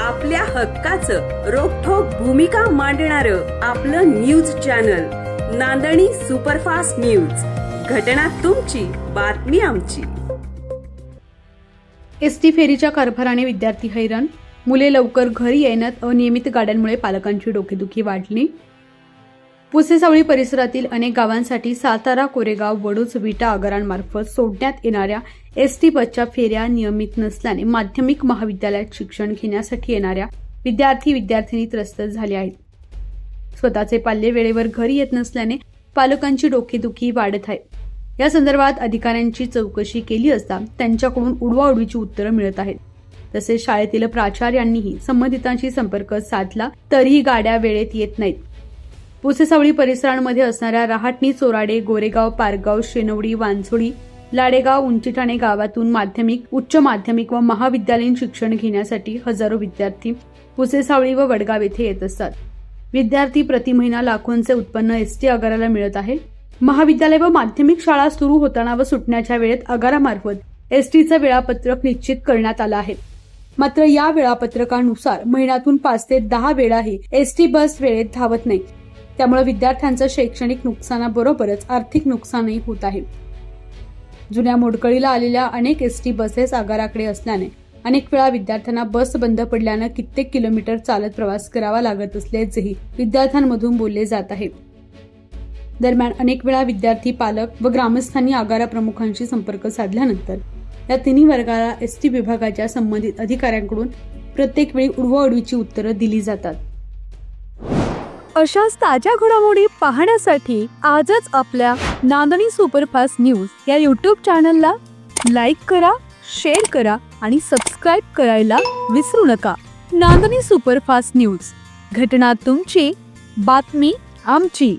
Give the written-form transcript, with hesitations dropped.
आपल्या हक्काचं रोखठोक भूमिका मांडणारं आपलं न्यूज चॅनल नांदणी सुपरफास्ट न्यूज। घटना तुमची, बातमी आमची। एसटी फेरीच्या कारभाराने विद्यार्थी हैराण, मुले लवकर घरी येण्यात अनियमित गाड्यांमुळे पालकांची डोकेदुखी वाढली। पुसेसावळी परिसरातील अनेक गावांसाठी सातारा, कोरेगाव, वडूज, विटा आगारांमार्फत सोडण्यात येणाऱ्या एसटी बसच्या फेऱ्या नियमित नसल्याने माध्यमिक महाविद्यालयात शिक्षण घेण्यासाठी येणाऱ्या विद्यार्थी-विद्यार्थिनी त्रस्त झाले आहेत। स्वतःचे पाल्य वेळेवर घरी येत नसल्याने पालकांची डोकेदुखी वाढत आहे। या संदर्भात अधिकाऱ्यांची चौकशी केली असता त्यांच्याकडून उडवाउडवीची उत्तरं मिळत आहेत। तसेच शाळेतील प्राचार्यांनीही संबंधितांशी संपर्क साधला तरीही गाड्या वेळेत येत नाहीत। पुसेसावळी परिसरांमध्ये असणाऱ्या रहाटणी, चोराडे, गोरेगाव, पारगाव, शेनवडी, वांझोडी, लाडेगाव, उंचीठाणे गावातून माध्यमिक, उच्च माध्यमिक व महाविद्यालयीन शिक्षण घेण्यासाठी हजारो विद्यार्थी पुसेसावळी व वडगाव येथे येत असतात। विद्यार्थी प्रति महिना लाखोंचे उत्पन्न एसटी आगाराला मिळत आहे। महाविद्यालय व माध्यमिक शाळा सुरू होताना व सुटण्याच्या वेळेत आगारामार्फत एसटीचं वेळापत्रक निश्चित करण्यात आलं आहे। मात्र या वेळापत्रकानुसार महिन्यातून 5 ते 10 वेळाही एसटी बस वेळेत धावत नाही। त्यामुळे विद्यार्थ्यांचं शैक्षणिक नुकसानाबरोबरच आर्थिक नुकसानही होत आहे। जुन्या मोडकळीला आलेल्या अनेक एसटी बसेस आगाराकडे असल्याने अनेक वेळा विद्यार्थ्यांना बस बंद पडल्यानं कित्येक किलोमीटर चालत प्रवास करावा लागत असल्याचेही विद्यार्थ्यांमधून बोलले जात आहे। दरम्यान अनेक वेळा विद्यार्थी, पालक व ग्रामस्थांनी आगारा प्रमुखांशी संपर्क साधल्यानंतर या तिन्ही वर्गाला एसटी विभागाच्या संबंधित अधिकाऱ्यांकडून प्रत्येक वेळी उडवाउडवीची उत्तरं दिली जातात। अशाच ताज्या घडामोडी पाहण्यासाठी आजच आपल्या नांदणी सुपरफास्ट न्यूज या यूट्यूब चॅनलला लाईक करा, शेअर करा आणि सबस्क्राईब करायला विसरू नका। नांदणी सुपरफास्ट न्यूज, घटना तुमची, बातमी आमची।